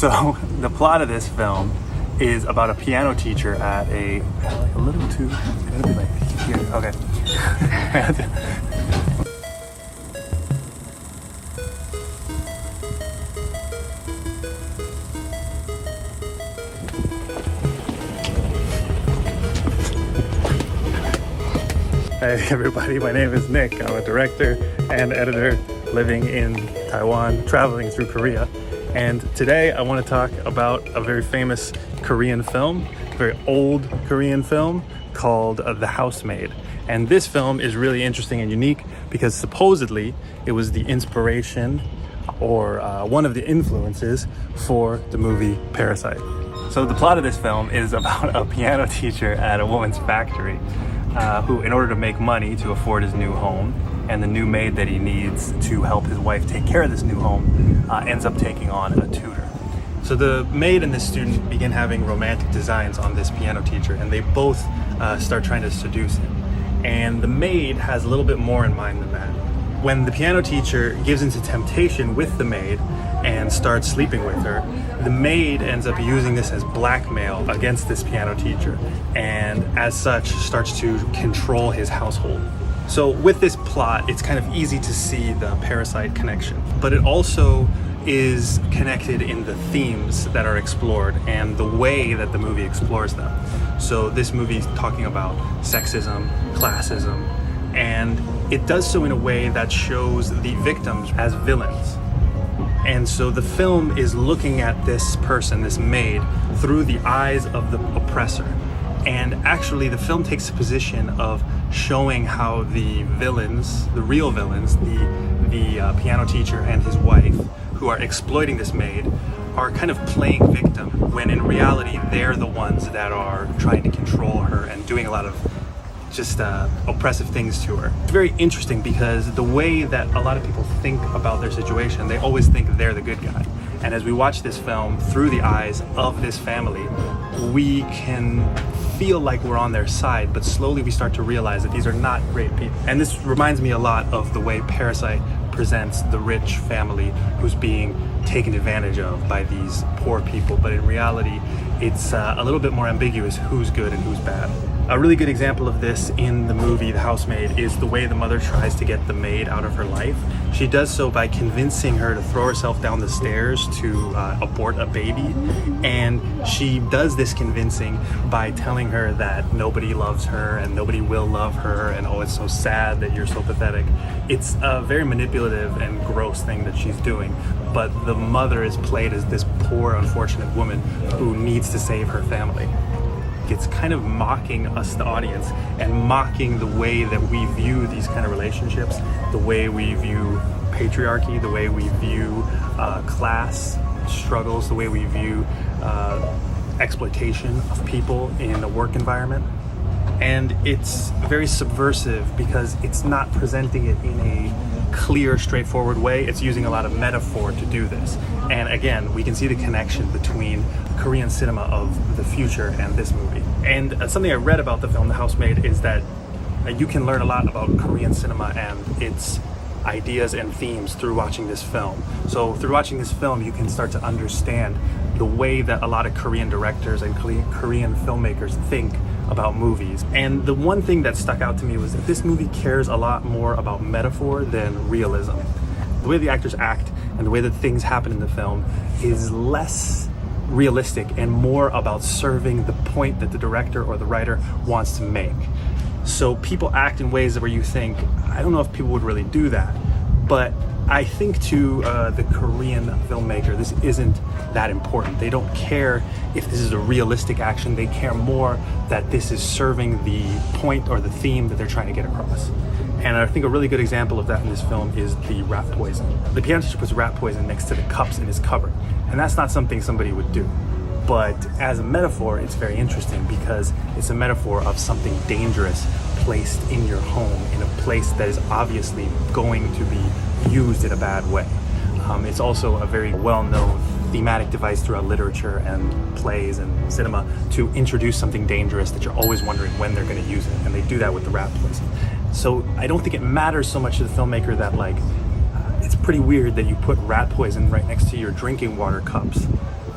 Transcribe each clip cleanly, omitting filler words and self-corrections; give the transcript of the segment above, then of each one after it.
So the plot of this film is about a piano teacher at a little too, it's gonna be like here, okay. Hey everybody, my name is Nick. I'm a director and editor living in Taiwan, traveling through Korea. And today I want to talk about a very famous Korean film, a very old Korean film called The Housemaid. And this film is really interesting and unique because supposedly it was the inspiration or one of the influences for the movie Parasite. So the plot of this film is about a piano teacher at a woman's factory who, in order to make money to afford his new home and the new maid that he needs to help his wife take care of this new home, ends up taking on a tutor. So the maid and this student begin having romantic designs on this piano teacher, and they both start trying to seduce him. And the maid has a little bit more in mind than that. When the piano teacher gives into temptation with the maid and starts sleeping with her, the maid ends up using this as blackmail against this piano teacher, and as such starts to control his household. So with this plot, it's kind of easy to see the Parasite connection, but it also is connected in the themes that are explored and the way that the movie explores them. So this movie is talking about sexism, classism, and it does so in a way that shows the victims as villains. And so the film is looking at this person, this maid, through the eyes of the oppressor. And actually the film takes a position of showing how the villains, the real villains, the piano teacher and his wife, who are exploiting this maid, are kind of playing victim, when in reality they're the ones that are trying to control her and doing a lot of just oppressive things to her. It's very interesting because the way that a lot of people think about their situation, they always think they're the good guy. And as we watch this film through the eyes of this family, we can feel like we're on their side, but slowly we start to realize that these are not great people. And this reminds me a lot of the way Parasite presents the rich family who's being taken advantage of by these poor people, but in reality it's a little bit more ambiguous who's good and who's bad. A really good example of this in the movie The Housemaid is the way the mother tries to get the maid out of her life. She does so by convincing her to throw herself down the stairs to abort a baby, and she does this convincing by telling her that nobody loves her and nobody will love her, and oh, it's so sad that you're so pathetic. It's a very manipulative and gross thing that she's doing, but the mother is played as this poor, unfortunate woman who needs to save her family. It's kind of mocking us, the audience, and mocking the way that we view these kind of relationships, the way we view patriarchy, the way we view class struggles, the way we view exploitation of people in a work environment. And it's very subversive because it's not presenting it in a clear, straightforward way. It's using a lot of metaphor to do this. And again, we can see the connection between Korean cinema of the future and this movie. And something I read about the film The Housemaid is that you can learn a lot about Korean cinema and its ideas and themes through watching this film. So through watching this film, you can start to understand the way that a lot of Korean directors and Korean filmmakers think about movies. And the one thing that stuck out to me was that this movie cares a lot more about metaphor than realism. The way the actors act and the way that things happen in the film is less realistic and more about serving the point that the director or the writer wants to make. So people act in ways where you think, I don't know if people would really do that, but I think to the Korean filmmaker, this isn't that important. They don't care if this is a realistic action. They care more that this is serving the point or the theme that they're trying to get across. And I think a really good example of that in this film is the rat poison. The piano teacher puts rat poison next to the cups in his cupboard, and that's not something somebody would do. But as a metaphor, it's very interesting because it's a metaphor of something dangerous placed in your home, in a place that is obviously going to be used in a bad way. It's also a very well-known thematic device throughout literature and plays and cinema to introduce something dangerous that you're always wondering when they're going to use it, and they do that with the rat poison. So I don't think it matters so much to the filmmaker that it's pretty weird that you put rat poison right next to your drinking water cups.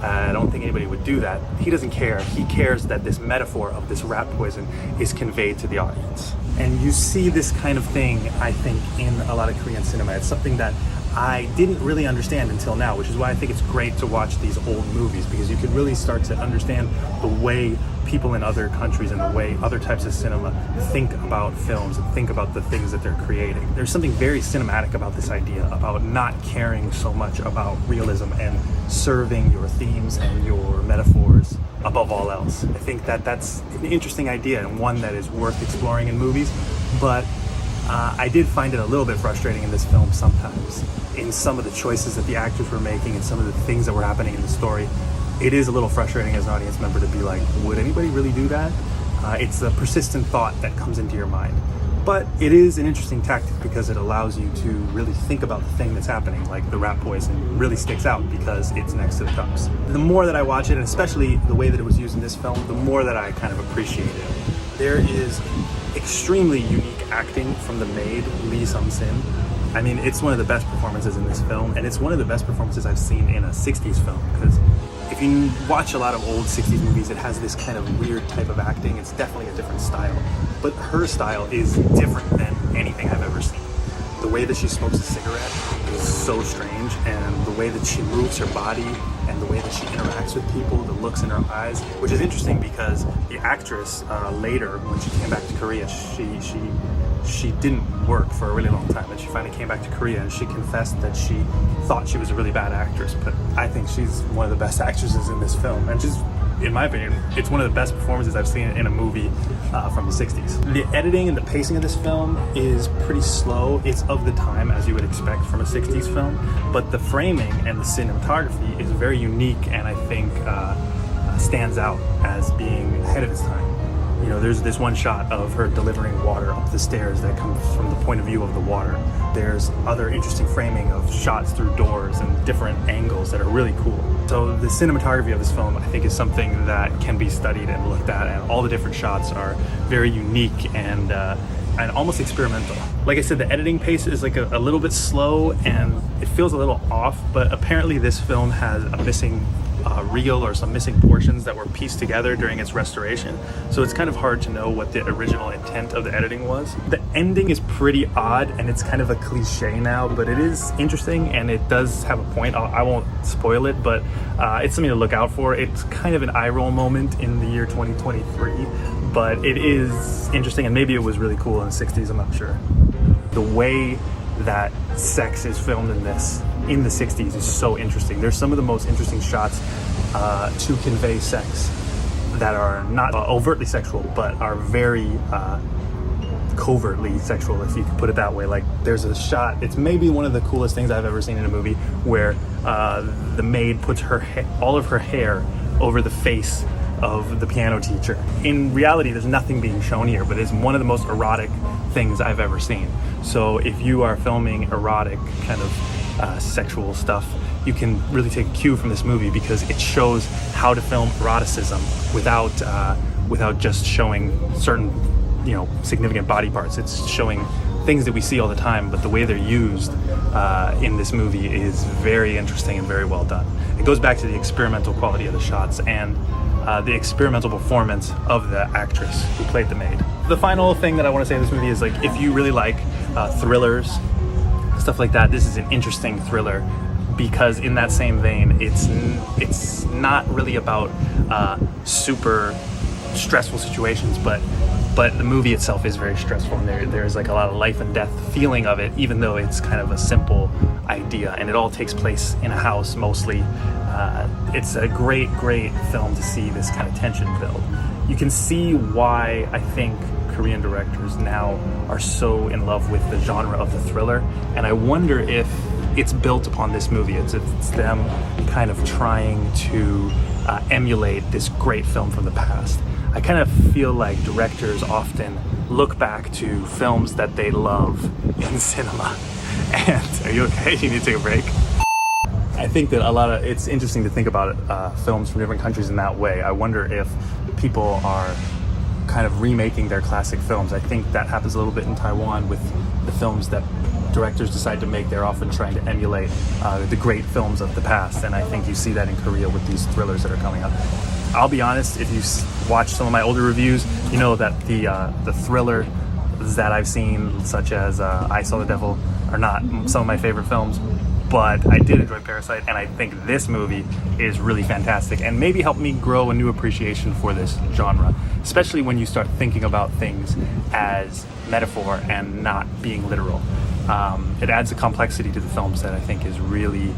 I don't think anybody would do that. He doesn't care. He cares that this metaphor of this rat poison is conveyed to the audience. And you see this kind of thing, I think, in a lot of Korean cinema. It's something that I didn't really understand until now, which is why I think it's great to watch these old movies, because you can really start to understand the way people in other countries and the way other types of cinema think about films and think about the things that they're creating. There's something very cinematic about this idea, about not caring so much about realism and serving your themes and your metaphors above all else. I think that that's an interesting idea and one that is worth exploring in movies, but I did find it a little bit frustrating in this film sometimes, in some of the choices that the actors were making and some of the things that were happening in the story. It is a little frustrating as an audience member to be like, would anybody really do that? It's a persistent thought that comes into your mind. But it is an interesting tactic because it allows you to really think about the thing that's happening, like the rat poison really sticks out because it's next to the cups. The more that I watch it, and especially the way that it was used in this film, the more that I kind of appreciate it. There is extremely unique acting from the maid, Lee Sung-sin. I mean, it's one of the best performances in this film, and it's one of the best performances I've seen in a 60s film, because if you watch a lot of old 60s movies, it has this kind of weird type of acting. It's definitely a different style, but her style is different than anything I've ever seen. The way that she smokes a cigarette is so strange, and the way that she moves her body and the way that she interacts with people, the looks in her eyes, which is interesting because the actress later, when she came back to Korea, she didn't work for a really long time, and she finally came back to Korea and she confessed that she thought she was a really bad actress, but I think she's one of the best actresses in this film, and she's, in my opinion, it's one of the best performances I've seen in a movie from the 60s. The editing and the pacing of this film is pretty slow. It's of the time, as you would expect from a 60s film, but the framing and the cinematography is very unique, and I think stands out as being ahead of its time. You know, there's this one shot of her delivering water up the stairs that comes from the point of view of the water. There's other interesting framing of shots through doors and different angles that are really cool. So the cinematography of this film, I think, is something that can be studied and looked at, and all the different shots are very unique and almost experimental. Like I said, the editing pace is like a little bit slow and it feels a little off, but apparently this film has a missing reel or some missing portions that were pieced together during its restoration, so it's kind of hard to know what the original intent of the editing was. The ending is pretty odd and it's kind of a cliche now, but it is interesting and it does have a point. I won't spoil it, but it's something to look out for. It's kind of an eye roll moment in the year 2023, but it is interesting, and maybe it was really cool in the 60s, I'm not sure. The way that sex is filmed in this in the 60s is so interesting. There's some of the most interesting shots to convey sex that are not overtly sexual, but are very covertly sexual, if you could put it that way. Like, there's a shot, it's maybe one of the coolest things I've ever seen in a movie, where the maid puts all of her hair over the face of the piano teacher. In reality, there's nothing being shown here, but it's one of the most erotic things I've ever seen. So if you are filming erotic kind of sexual stuff, you can really take a cue from this movie, because it shows how to film eroticism without just showing certain, significant body parts. It's showing things that we see all the time, but the way they're used in this movie is very interesting and very well done. It goes back to the experimental quality of the shots and the experimental performance of the actress who played the maid. The final thing that I want to say in this movie is, like, if you really like thrillers, stuff like that, this is an interesting thriller, because in that same vein, it's not really about super stressful situations, but the movie itself is very stressful, and there's like a lot of life and death feeling of it, even though it's kind of a simple idea, and it all takes place in a house mostly. It's a great film to see this kind of tension build. You can see why I think Korean directors now are so in love with the genre of the thriller, and I wonder if it's built upon this movie. It's them kind of trying to emulate this great film from the past. I kind of feel like directors often look back to films that they love in cinema. And are you okay? You need to take a break? I think that it's interesting to think about films from different countries in that way. I wonder if people are kind of remaking their classic films. I think that happens a little bit in Taiwan with the films that directors decide to make, they're often trying to emulate the great films of the past, and I think you see that in Korea with these thrillers that are coming up. I'll be honest, if you watch some of my older reviews, you know that the thriller that I've seen, such as I Saw the Devil, are not some of my favorite films, but I did enjoy Parasite, and I think this movie is really fantastic and maybe helped me grow a new appreciation for this genre, especially when you start thinking about things as metaphor and not being literal. It adds a complexity to the films that I think is really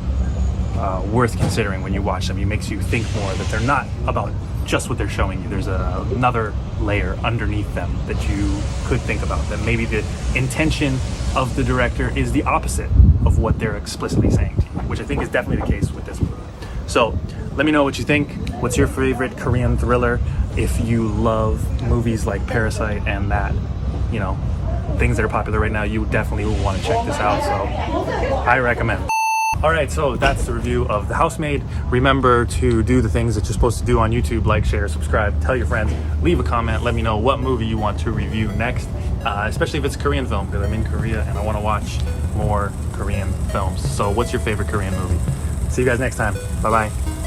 worth considering when you watch them. It makes you think more that they're not about just what they're showing you. There's another layer underneath them that you could think about, that maybe the intention of the director is the opposite of what they're explicitly saying to you, which I think is definitely the case with this movie. So let me know what you think. What's your favorite Korean thriller? If you love movies like Parasite and that, you know, things that are popular right now, you definitely will want to check this out, so I recommend. Alright, so that's the review of The Housemaid. Remember to do the things that you're supposed to do on YouTube, like, share, subscribe, tell your friends, leave a comment, let me know what movie you want to review next, especially if it's a Korean film, because I'm in Korea and I want to watch more Korean films. So what's your favorite Korean movie? See you guys next time. Bye-bye.